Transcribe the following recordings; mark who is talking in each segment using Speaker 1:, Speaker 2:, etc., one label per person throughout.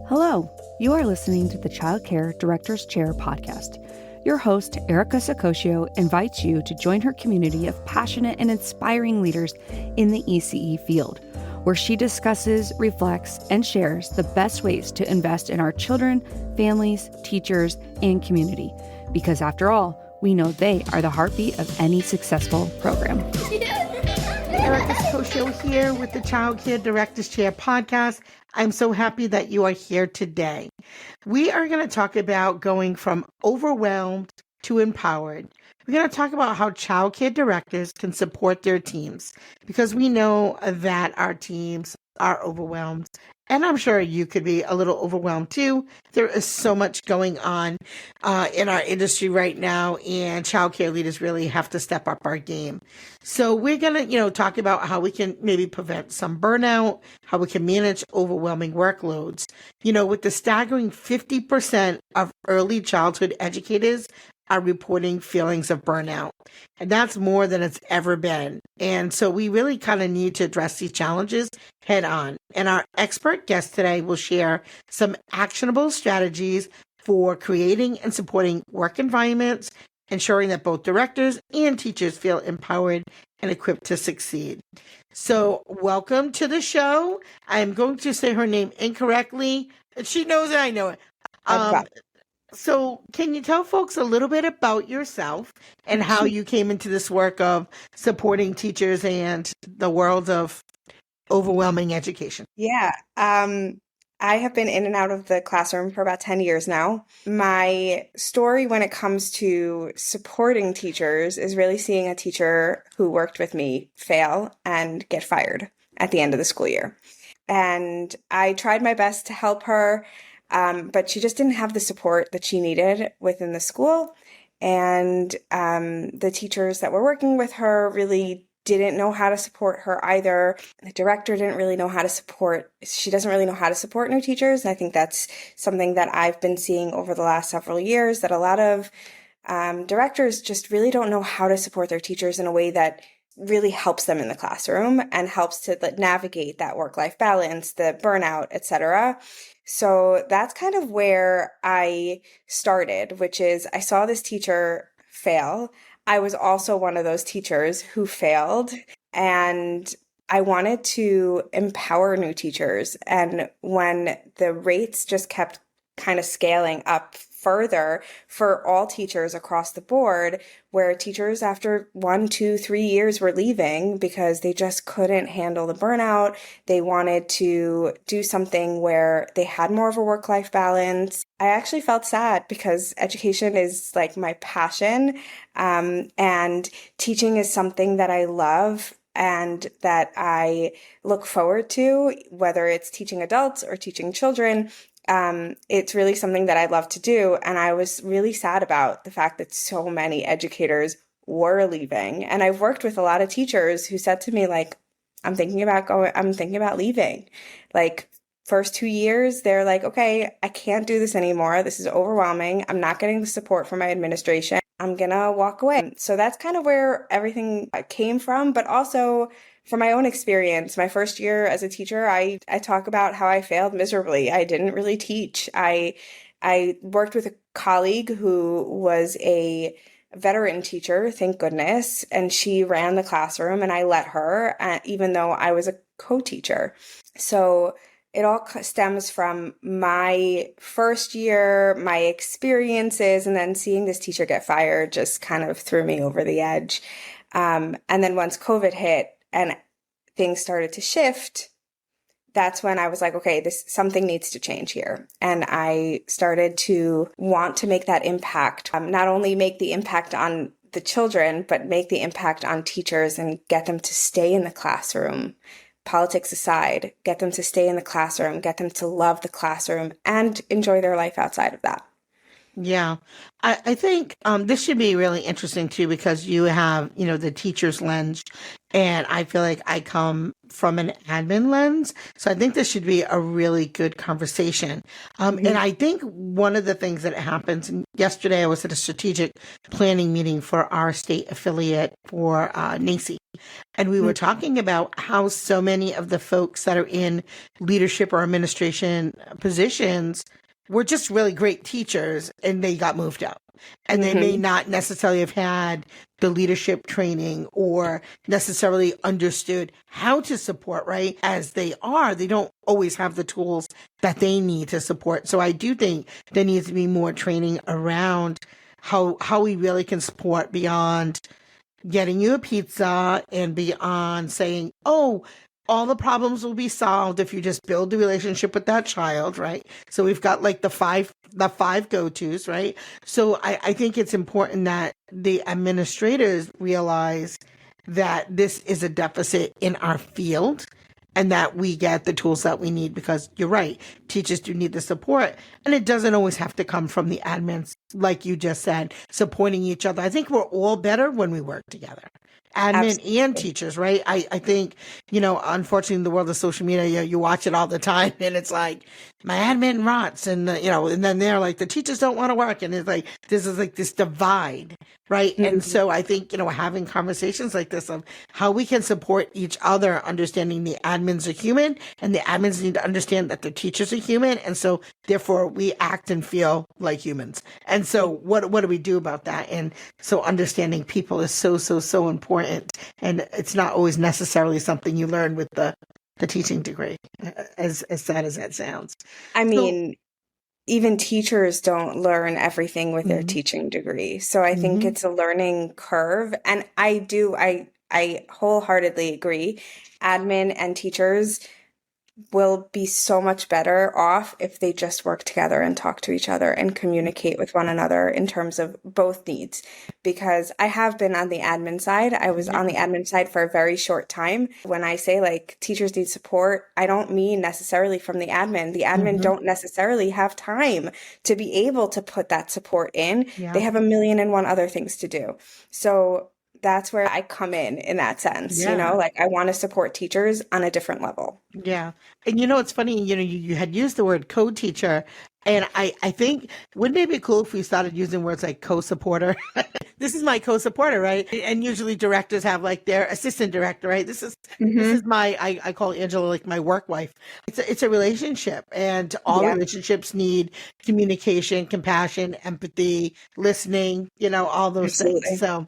Speaker 1: Hello, you are listening to the Child Care Director's Chair podcast. Your host, Erica Saccoccio, invites you to join her community of passionate and inspiring leaders in the ECE field, where she discusses, reflects, and shares the best ways to invest in our children, families, teachers, and community. Because after all, we know they are the heartbeat of any successful program.
Speaker 2: Erica Saccoccio here with the Child Care Director's Chair podcast. I'm so happy that you are here today. We are going to talk about going from overwhelmed to empowered. We're going to talk about how child care directors can support their teams, because we know that our teams are overwhelmed. And I'm sure you could be a little overwhelmed too. There is so much going on in our industry right now, and childcare leaders really have to step up our game. So we're going to, talk about how we can maybe prevent some burnout, how we can manage overwhelming workloads. With the staggering 50% of early childhood educators are reporting feelings of burnout. And that's more than it's ever been. And so we really kind of need to address these challenges head on. And our expert guest today will share some actionable strategies for creating and supporting work environments, ensuring that both directors and teachers feel empowered and equipped to succeed. So welcome to the show. I'm going to say her name incorrectly. She knows it, I know it. So can you tell folks a little bit about yourself and how you came into this work of supporting teachers and the world of overwhelming education?
Speaker 3: Yeah. I have been in and out of the classroom for about 10 years now. My story when it comes to supporting teachers is really seeing a teacher who worked with me fail and get fired at the end of the school year. And I tried my best to help her. But she just didn't have the support that she needed within the school. And the teachers that were working with her really didn't know how to support her either. The director didn't really know how to support, she doesn't really know how to support new teachers. And I think that's something that I've been seeing over the last several years, that a lot of directors just really don't know how to support their teachers in a way that really helps them in the classroom and helps to navigate that work-life balance, the burnout, etc. So that's kind of where I started, which is I saw this teacher fail. I was also one of those teachers who failed, and I wanted to empower new teachers. And when the rates just kept kind of scaling up further for all teachers across the board, where teachers after 1, 2, 3 years were leaving because they just couldn't handle the burnout. They wanted to do something where they had more of a work-life balance. I actually felt sad because education is like my passion, and teaching is something that I love and that I look forward to, whether it's teaching adults or teaching children. It's really something that I love to do. And I was really sad about the fact that so many educators were leaving. And I've worked with a lot of teachers who said to me, like, I'm thinking about leaving. Like, first 2 years, they're like, okay, I can't do this anymore. This is overwhelming. I'm not getting the support from my administration. I'm gonna walk away. So that's kind of where everything came from, but also from my own experience. My first year as a teacher, I talk about how I failed miserably. I didn't really teach. I worked with a colleague who was a veteran teacher, thank goodness, and she ran the classroom and I let her, even though I was a co-teacher. So it all stems from my first year, my experiences, and then seeing this teacher get fired just kind of threw me over the edge. And then once COVID hit and things started to shift, that's when I was like, okay, something needs to change here. And I started to want to make that impact, not only make the impact on the children, but make the impact on teachers and get them to stay in the classroom. Politics aside, get them to stay in the classroom, get them to love the classroom and enjoy their life outside of that.
Speaker 2: Yeah. I think this should be really interesting too because you have, the teacher's lens, and I feel like I come from an admin lens. So I think this should be a really good conversation. And
Speaker 3: Mhm.
Speaker 2: I think one of the things that happens, and yesterday I was at a strategic planning meeting for our state affiliate for NACI. And we were talking about how so many of the folks that are in leadership or administration positions were just really great teachers and they got moved up. And they may
Speaker 3: Mhm.
Speaker 2: not necessarily have had the leadership training or necessarily understood how to support, right? As they are, they don't always have the tools that they need to support. So I do think there needs to be more training around how we really can support beyond getting you a pizza and beyond saying, oh, all the problems will be solved if you just build the relationship with that child, right? So we've got like the five go-tos, right? So I think it's important that the administrators realize that this is a deficit in our field and that we get the tools that we need because you're right, teachers do need the support. And it doesn't always have to come from the admins, like you just said, supporting each other. I think we're all better when we work together. Admin and
Speaker 3: Absolutely.
Speaker 2: teachers, right? I think, unfortunately in the world of social media, you watch it all the time and it's like, my admin rots and, and then they're like, the teachers don't want to work. And it's like, this is like this divide, right? And
Speaker 3: Mhm.
Speaker 2: so I think, having conversations like this of how we can support each other, understanding the admins are human and the admins need to understand that the teachers are human. And so therefore we act and feel like humans. And so what do we do about that? And so understanding people is so, so, so important. And it's not always necessarily something you learn with the teaching degree, as sad as that sounds.
Speaker 3: I
Speaker 2: So,
Speaker 3: mean, even teachers don't learn everything with their
Speaker 2: mhm,
Speaker 3: teaching degree. So I think
Speaker 2: mhm,
Speaker 3: it's a learning curve. And I wholeheartedly agree. Admin and teachers will be so much better off if they just work together and talk to each other and communicate with one another in terms of both needs. Because I have been on the admin side. I was
Speaker 2: yeah,
Speaker 3: on the admin side for a very short time. When I say like teachers need support, I don't mean necessarily from the admin. The admin
Speaker 2: mhm,
Speaker 3: don't necessarily have time to be able to put that support in. They
Speaker 2: yeah,
Speaker 3: have a million and one other things to do. So that's where I come in that sense,
Speaker 2: yeah.
Speaker 3: like I want to support teachers on a different level.
Speaker 2: Yeah. And it's funny, you had used the word co-teacher. And I think, wouldn't it be cool if we started using words like co-supporter? This is my co-supporter, right? And usually directors have like their assistant director, right? This is
Speaker 3: Hmm.
Speaker 2: my, I call Angela like my work wife. It's a relationship and all
Speaker 3: Yeah,
Speaker 2: relationships need communication, compassion, empathy, listening, all those things.
Speaker 3: absolutely.
Speaker 2: So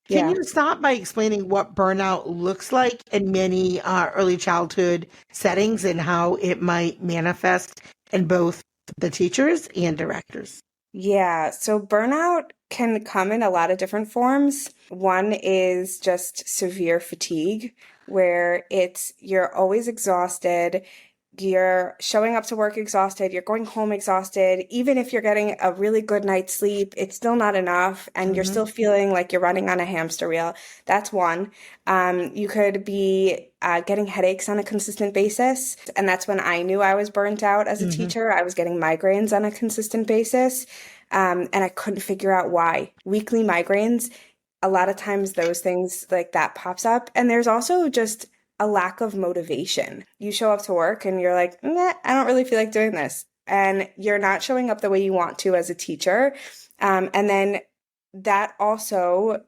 Speaker 2: can
Speaker 3: Yeah.
Speaker 2: you start by explaining what burnout looks like in many early childhood settings and how it might manifest in both the teachers and directors?
Speaker 3: Yeah. So burnout can come in a lot of different forms. One is just severe fatigue, where you're always exhausted. You're showing up to work exhausted, you're going home exhausted. Even if you're getting a really good night's sleep, it's still not enough, and you're
Speaker 2: Hmm.
Speaker 3: still feeling like you're running on a hamster wheel. That's one. You could be getting headaches on a consistent basis, and that's when I knew I was burnt out as a
Speaker 2: Hmm.
Speaker 3: teacher. I was getting migraines on a consistent basis, and I couldn't figure out why. Weekly migraines, a lot of times those things like that pops up. And there's also just a lack of motivation. You show up to work and you're like, nah, I don't really feel like doing this. And you're not showing up the way you want to as a teacher. And then that also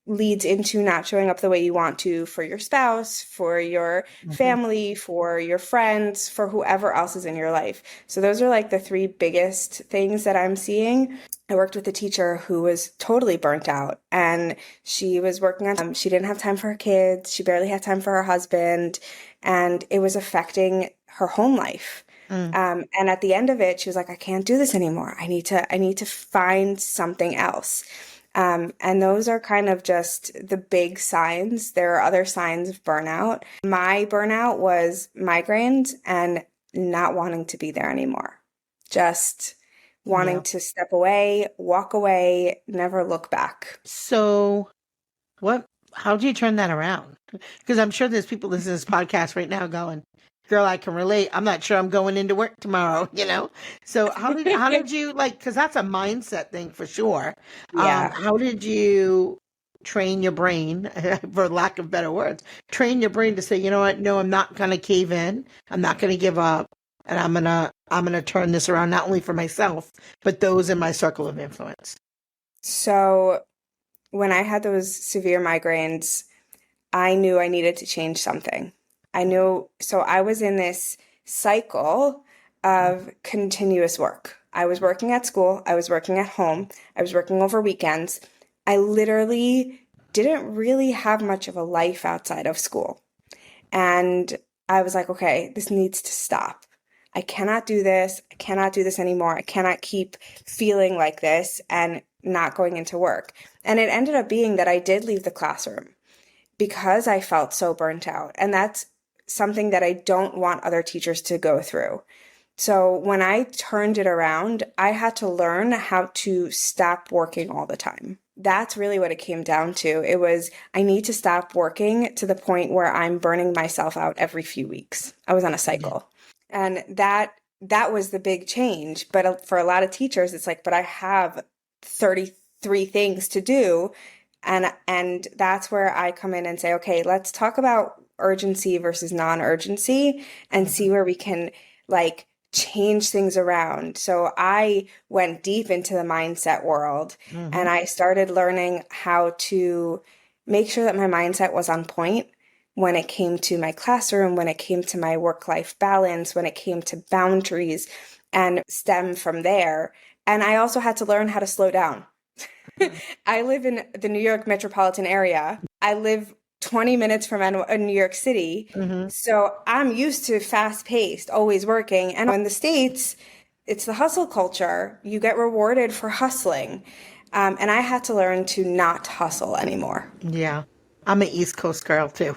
Speaker 3: leads into not showing up the way you want to for your spouse, for your
Speaker 2: Hmm.
Speaker 3: family, for your friends, for whoever else is in your life. So those are like the three biggest things that I'm seeing. I worked with a teacher who was totally burnt out, and she was working on, she didn't have time for her kids. She barely had time for her husband, and it was affecting her home life.
Speaker 2: Mm.
Speaker 3: And at the end of it, she was like, I can't do this anymore. I need to find something else. And those are kind of just the big signs. There are other signs of burnout. My burnout was migraines and not wanting to be there anymore. Just
Speaker 2: Yeah.
Speaker 3: wanting to step away, walk away, never look back.
Speaker 2: So how do you turn that around? Because I'm sure there's people listening to this podcast right now going, girl, I can relate. I'm not sure I'm going into work tomorrow, you know? So how did you like, because that's a mindset thing for sure.
Speaker 3: Yeah.
Speaker 2: How did you train your brain, for lack of better words, train your brain to say, you know what, no, I'm not gonna cave in, I'm not gonna give up, and I'm gonna turn this around not only for myself, but those in my circle of influence.
Speaker 3: So when I had those severe migraines, I knew I needed to change something. I knew, so I was in this cycle of continuous work. I was working at school, I was working at home, I was working over weekends. I literally didn't really have much of a life outside of school. And I was like, okay, this needs to stop. I cannot do this. I cannot do this anymore. I cannot keep feeling like this and not going into work. And it ended up being that I did leave the classroom because I felt so burnt out. And that's something that I don't want other teachers to go through. So when I turned it around, I had to learn how to stop working all the time. That's really what it came down to. It was, I need to stop working to the point where I'm burning myself out every few weeks. I was on a cycle. And that was the big change. But for a lot of teachers, it's like, but I have 33 things to do. And that's where I come in and say, okay, let's talk about urgency versus non-urgency and see where we can like change things around. So I went deep into the mindset world and I started learning how to make sure that my mindset was on point when it came to my classroom, when it came to my work-life balance, when it came to boundaries and stem from there. And I also had to learn how to slow down. I live in the New York metropolitan area. I live 20 minutes from New York City.
Speaker 2: Mm-hmm.
Speaker 3: So I'm used to fast paced, always working. And in the States, it's the hustle culture. You get rewarded for hustling. And I had to learn to not hustle anymore.
Speaker 2: Yeah. I'm an East Coast girl too.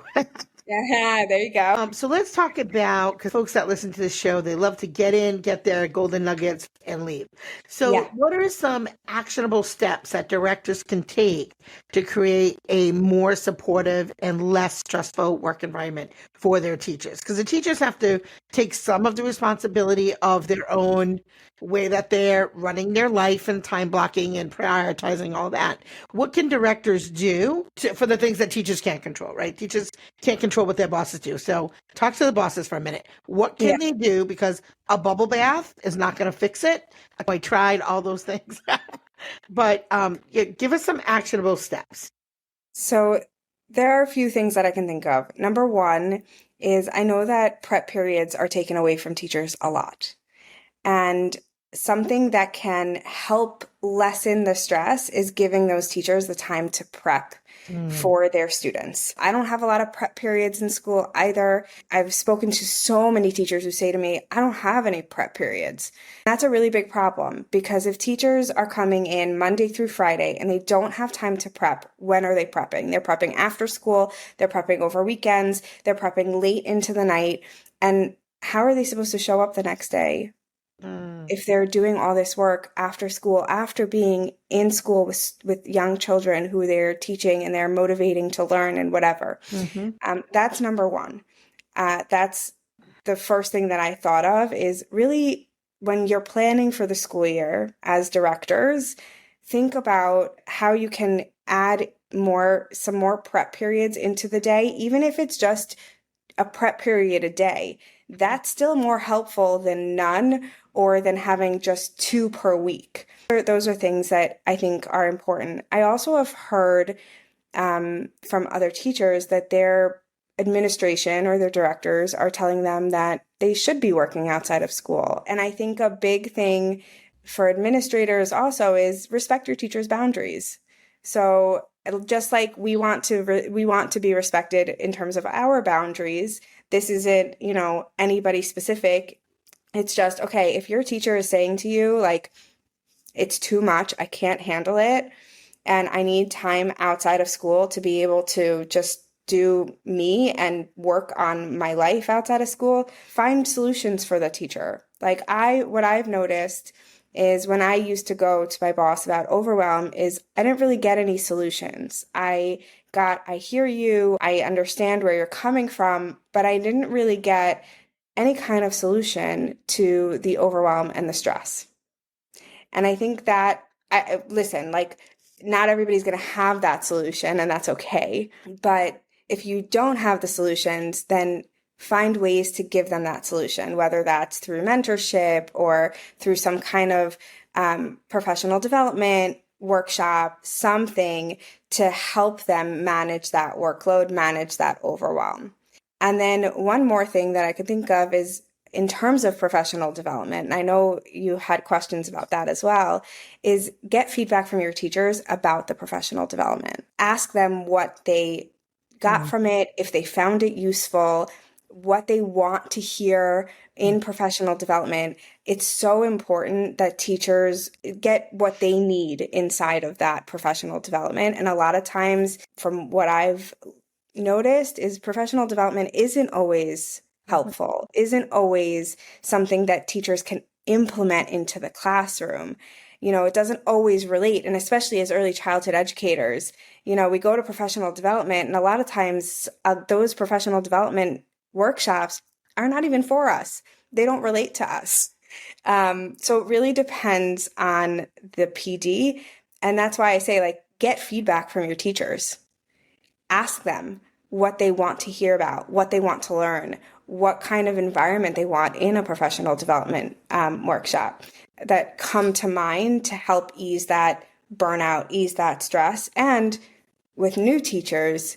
Speaker 3: Yeah, there you go.
Speaker 2: So let's talk about, because folks that listen to this show, they love to get in, get their golden nuggets, and leave. So,
Speaker 3: Yeah.
Speaker 2: what are some actionable steps that directors can take to create a more supportive and less stressful work environment for their teachers? Because the teachers have to take some of the responsibility of their own way that they're running their life and time blocking and prioritizing all that. What can directors do for the things that teachers can't control, right? Teachers can't control what their bosses do. So talk to the bosses for a minute. What can they do? Because a bubble bath is not going to fix it. I tried all those things. But give us some actionable steps.
Speaker 3: So there are a few things that I can think of. Number one is I know that prep periods are taken away from teachers a lot. And something that can help lessen the stress is giving those teachers the time to prep for their students. I don't have a lot of prep periods in school either. I've spoken to so many teachers who say to me, I don't have any prep periods. That's a really big problem because if teachers are coming in Monday through Friday and they don't have time to prep, when are they prepping? They're prepping after school, they're prepping over weekends, they're prepping late into the night. And how are they supposed to show up the next day if they're doing all this work after school, after being in school with young children who they're teaching and they're motivating to learn and whatever? That's number one. That's the first thing that I thought of is really when you're planning for the school year as directors, think about how you can add some more prep periods into the day, even if it's just a prep period a day. That's still more helpful than none or than having just 2 per week. Those are things that I think are important. I also have heard from other teachers that their administration or their directors are telling them that they should be working outside of school. And I think a big thing for administrators also is respect your teachers' boundaries. So just like we want to be respected in terms of our boundaries, this isn't, anybody specific. It's just, okay, if your teacher is saying to you, like, it's too much, I can't handle it, and I need time outside of school to be able to just do me and work on my life outside of school, find solutions for the teacher. Like what I've noticed is when I used to go to my boss about overwhelm is I didn't really get any solutions. I hear you, I understand where you're coming from, but I didn't really get any kind of solution to the overwhelm and the stress. And I think that, listen, like, not everybody's going to have that solution, and that's okay. But if you don't have the solutions, then find ways to give them that solution, whether that's through mentorship or through some kind of professional development workshop, something to help them manage that workload, manage that overwhelm. And then one more thing that I could think of is in terms of professional development, and I know you had questions about that as well, is get feedback from your teachers about the professional development. Ask them what they got from it, if they found it useful, what they want to hear in professional development. It's so important that teachers get what they need inside of that professional development. And a lot of times, from what I've noticed, is professional development isn't always helpful, isn't always something that teachers can implement into the classroom. It doesn't always relate. And especially as early childhood educators, we go to professional development, and a lot of times those professional development workshops are not even for us. They don't relate to us. So it really depends on the PD. And that's why I say, like, get feedback from your teachers. Ask them what they want to hear about, what they want to learn, what kind of environment they want in a professional development workshop that come to mind to help ease that burnout, ease that stress. And with new teachers,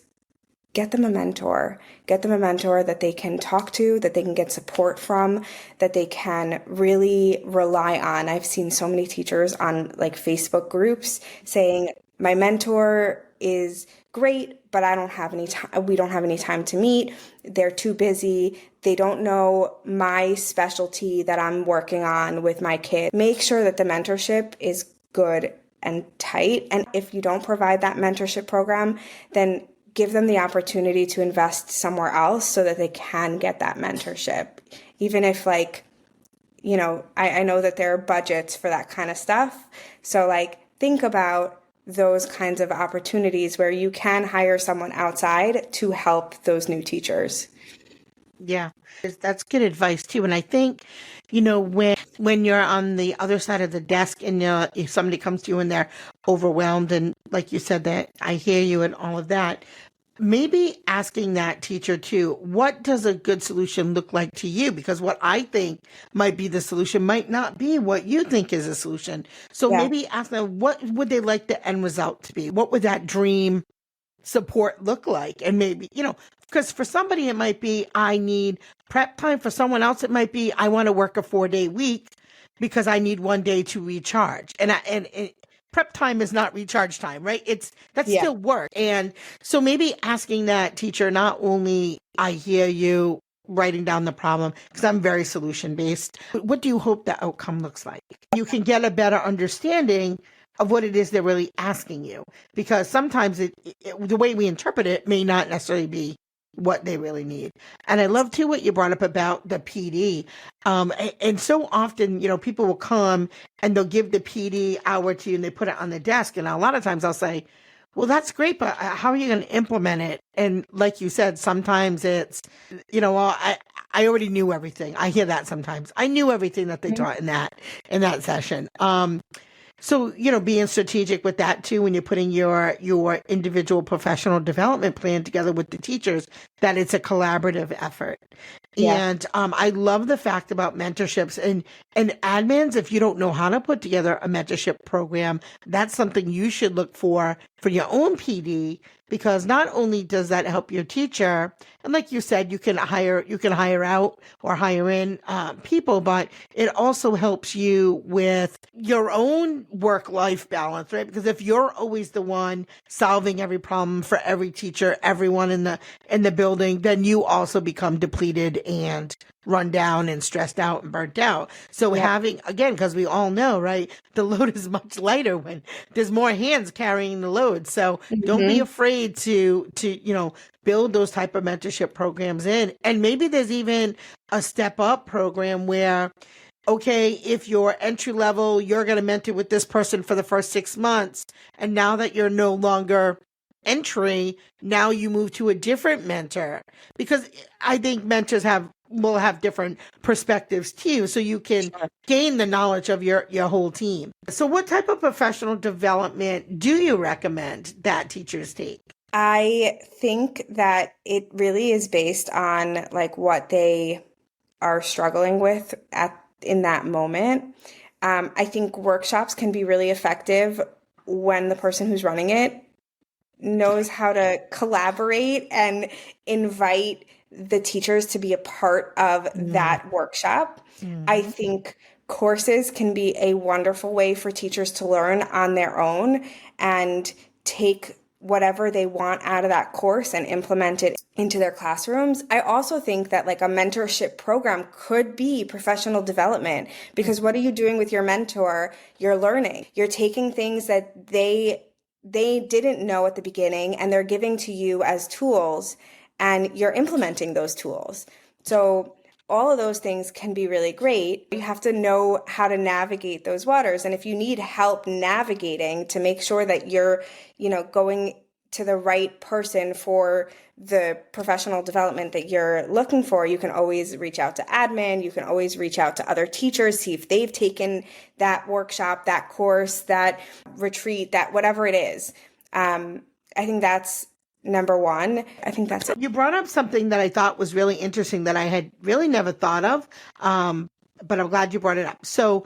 Speaker 3: get them a mentor. Get them a mentor that they can talk to, that they can get support from, that they can really rely on. I've seen so many teachers on like Facebook groups saying, my mentor is great, but I don't have any time. We don't have any time to meet. They're too busy. They don't know my specialty that I'm working on with my kid. Make sure that the mentorship is good and tight. And if you don't provide that mentorship program, then give them the opportunity to invest somewhere else so that they can get that mentorship. Even if I know that there are budgets for that kind of stuff. So think about those kinds of opportunities where you can hire someone outside to help those new teachers.
Speaker 2: Yeah, that's good advice too. And I think, when you're on the other side of the desk and if somebody comes to you and they're overwhelmed, and like you said, that I hear you and all of that, maybe asking that teacher too, what does a good solution look like to you? Because what I think might be the solution might not be what you think is a solution. So maybe ask them, what would they like the end result to be? What would that dream support look like? And maybe, because for somebody it might be, I need prep time. For someone else, it might be, I want to work a 4-day week because I need 1 day to recharge. And prep time is not recharge time, right? That's still work. And so maybe asking that teacher, not only I hear you writing down the problem, because I'm very solution based, but what do you hope the outcome looks like? You can get a better understanding of what it is they're really asking you, because sometimes the way we interpret it may not necessarily be what they really need. And I love too what you brought up about the PD. And so often, people will come and they'll give the PD hour to you and they put it on the desk. And a lot of times I'll say, well, that's great, but how are you going to implement it? And like you said, sometimes it's, I already knew everything. I hear that sometimes. I knew everything that they taught in that session. So, being strategic with that too, when you're putting your individual professional development plan together with the teachers, that it's a collaborative effort. Yeah. And I love the fact about mentorships and admins. If you don't know how to put together a mentorship program, that's something you should look for your own PD, because not only does that help your teacher, and like you said, you can hire out or hire in people, but it also helps you with your own work-life balance, right? Because if you're always the one solving every problem for every teacher, everyone in the building, then you also become depleted and run down and stressed out and burnt out. So having, again, because we all know, right, the load is much lighter when there's more hands carrying the load. So don't be afraid to build those type of mentorship programs in. And maybe there's even a step up program where, okay, if you're entry level, you're going to mentor with this person for the first 6 months. And now that you're no longer entry, now you move to a different mentor, because I think mentors have will have different perspectives too, so you can gain the knowledge of your whole team. So what type of professional development do you recommend that teachers take?
Speaker 3: I think that it really is based on like what they are struggling with in that moment. I think workshops can be really effective when the person who's running it knows how to collaborate and invite the teachers to be a part of that workshop. I think courses can be a wonderful way for teachers to learn on their own and take whatever they want out of that course and implement it into their classrooms. I also think that like a mentorship program could be professional development, because what are you doing with your mentor? You're learning. You're taking things that they didn't know at the beginning and they're giving to you as tools, and you're implementing those tools. So all of those things can be really great. You have to know how to navigate those waters. And if you need help navigating to make sure that you're, going to the right person for the professional development that you're looking for, you can always reach out to admin. You can always reach out to other teachers, see if they've taken that workshop, that course, that retreat, that whatever it is. I think that's number one. I think that's it.
Speaker 2: You brought up something that I thought was really interesting that I had really never thought of, but I'm glad you brought it up. So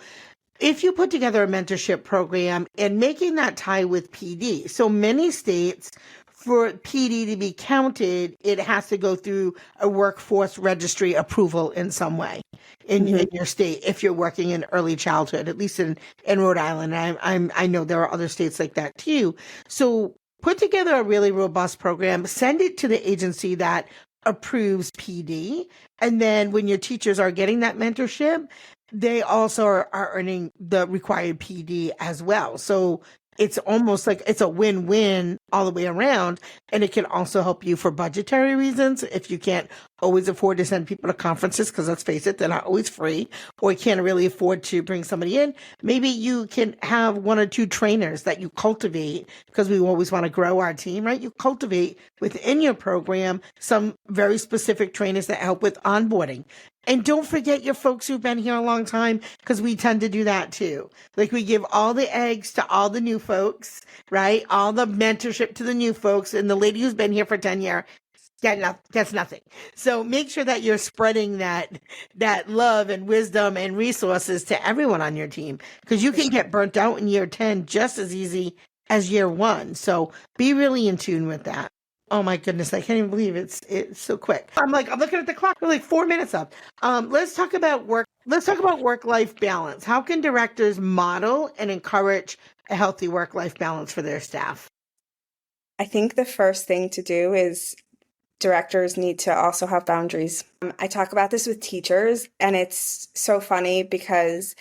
Speaker 2: if you put together a mentorship program and making that tie with PD, so many states, for PD to be counted, it has to go through a workforce registry approval in some way in your state. If you're working in early childhood, at least in Rhode Island, I know there are other states like that too. So put together a really robust program, send it to the agency that approves PD. And then when your teachers are getting that mentorship, they also are earning the required PD as well. So it's almost like it's a win-win all the way around. And it can also help you for budgetary reasons. If you can't always afford to send people to conferences, because let's face it, they're not always free, or you can't really afford to bring somebody in, maybe you can have one or two trainers that you cultivate, because we always want to grow our team, right? You cultivate within your program some very specific trainers that help with onboarding. And don't forget your folks who've been here a long time, because we tend to do that too. Like we give all the eggs to all the new folks, right? All the mentorship to the new folks, and the lady who's been here for 10 years gets nothing. So make sure that you're spreading that love and wisdom and resources to everyone on your team, because you can get burnt out in year 10 just as easy as year 1. So be really in tune with that. Oh my goodness, I can't even believe it's so quick. I'm looking at the clock. We're like 4 minutes up. Let's talk about work-life balance. How can directors model and encourage a healthy work-life balance for their staff?
Speaker 3: I think the first thing to do is directors need to also have boundaries. I talk about this with teachers, and it's so funny because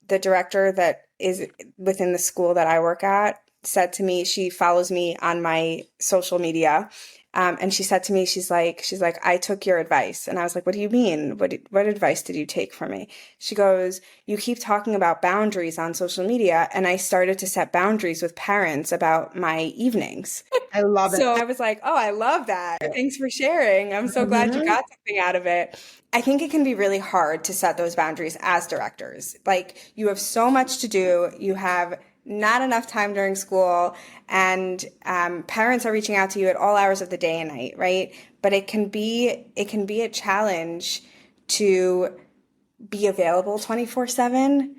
Speaker 3: the director that is within the school that I work at said to me, she follows me on my social media. And she said to me, she's like, I took your advice. And I was like, what do you mean? What advice did you take from me? She goes, you keep talking about boundaries on social media. And I started to set boundaries with parents about my evenings.
Speaker 2: I love it.
Speaker 3: So I was like, oh, I love that. Thanks for sharing. I'm so glad you got something out of it. I think it can be really hard to set those boundaries as directors. Like, you have so much to do. You have not enough time during school, and parents are reaching out to you at all hours of the day and night, right? But it can be a challenge to be available 24/7,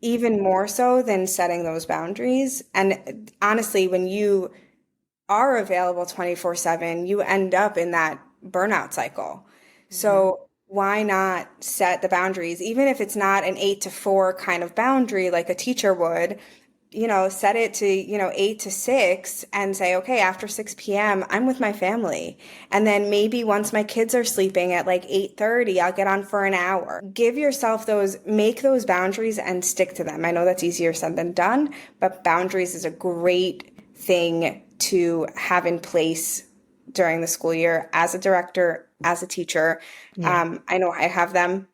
Speaker 3: even more so than setting those boundaries. And honestly, when you are available 24/7, you end up in that burnout cycle. So why not set the boundaries, even if it's not an 8 to 4 kind of boundary like a teacher would? Set it to, 8 to 6 and say, okay, after 6 p.m., I'm with my family. And then maybe once my kids are sleeping at like 8:30, I'll get on for an hour. Give yourself make those boundaries and stick to them. I know that's easier said than done, but boundaries is a great thing to have in place during the school year as a director, as a teacher. Yeah. I know I have them.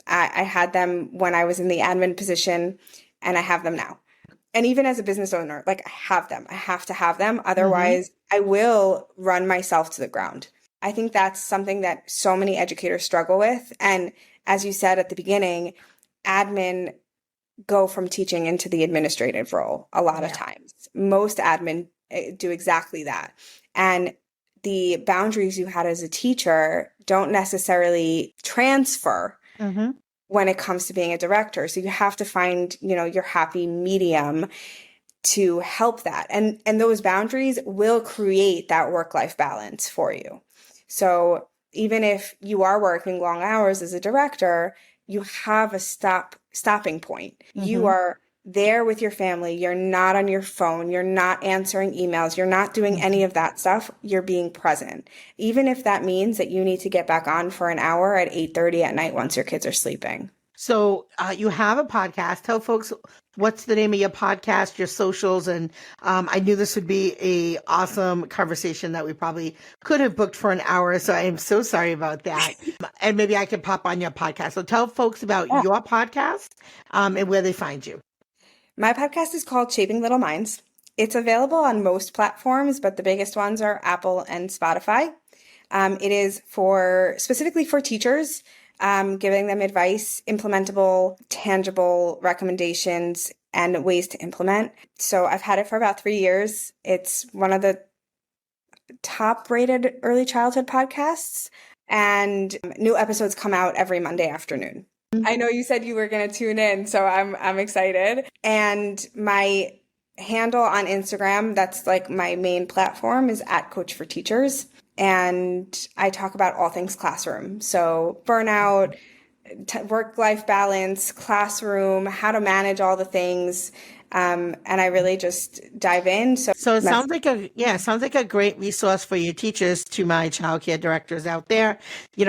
Speaker 3: I had them when I was in the admin position, and I have them now. And even as a business owner, like, I have them. I have to have them. Otherwise, I will run myself to the ground. I think that's something that so many educators struggle with. And as you said at the beginning, admin go from teaching into the administrative role a lot of times. Most admin do exactly that. And the boundaries you had as a teacher don't necessarily transfer when it comes to being a director. So you have to find, your happy medium to help that. And those boundaries will create that work-life balance for you. So even if you are working long hours as a director, you have a stopping point. You are there with your family. You're not on your phone. You're not answering emails. You're not doing any of that stuff. You're being present. Even if that means that you need to get back on for an hour at 8:30 at night once your kids are sleeping.
Speaker 2: So you have a podcast. Tell folks what's the name of your podcast, your socials, and I knew this would be a awesome conversation that we probably could have booked for an hour. So I am so sorry about that. And maybe I can pop on your podcast. So tell folks about your podcast and where they find you.
Speaker 3: My podcast is called Shaping Little Minds. It's available on most platforms, but the biggest ones are Apple and Spotify. It is specifically for teachers. Giving them advice, implementable, tangible recommendations, and ways to implement. So I've had it for about 3 years. It's one of the top-rated early childhood podcasts, and new episodes come out every Monday afternoon. I know you said you were going to tune in, so I'm excited. And my handle on Instagram, that's like my main platform, is @CoachForTeachers. And I talk about all things classroom. So burnout, work-life balance, classroom, how to manage all the things. And I really just dive in. So
Speaker 2: it sounds like a great resource for your teachers, to my childcare directors out there.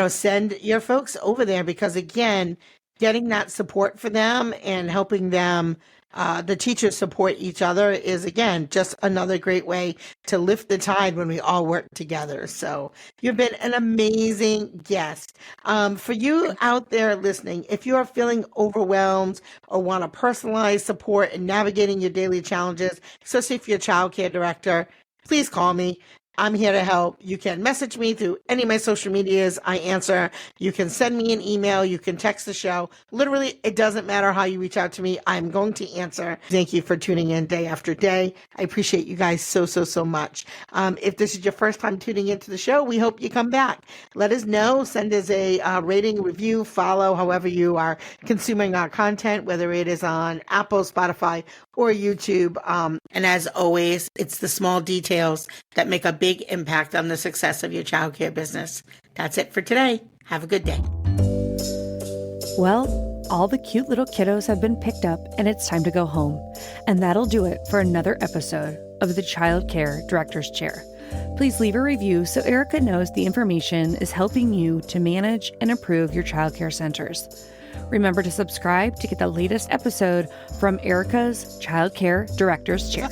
Speaker 2: Send your folks over there, because again, getting that support for them and helping them, the teachers support each other, is again just another great way to lift the tide when we all work together. So you've been an amazing guest. For you out there listening, if you are feeling overwhelmed or want to personalize support in navigating your daily challenges, especially if you're a childcare director, please call me. I'm here to help. You can message me through any of my social medias. I answer. You can send me an email. You can text the show. Literally, it doesn't matter how you reach out to me. I'm going to answer. Thank you for tuning in day after day. I appreciate you guys so, so, so much. If this is your first time tuning into the show, we hope you come back. Let us know. Send us a rating, review, follow, however you are consuming our content, whether it is on Apple, Spotify, or YouTube. And as always, it's the small details that make a big impact on the success of your childcare business. That's it for today. Have a good day.
Speaker 1: Well, all the cute little kiddos have been picked up and it's time to go home. And that'll do it for another episode of the Child Care Director's Chair. Please leave a review so Erica knows the information is helping you to manage and improve your childcare centers. Remember to subscribe to get the latest episode from Erica's Child Care Director's Chair.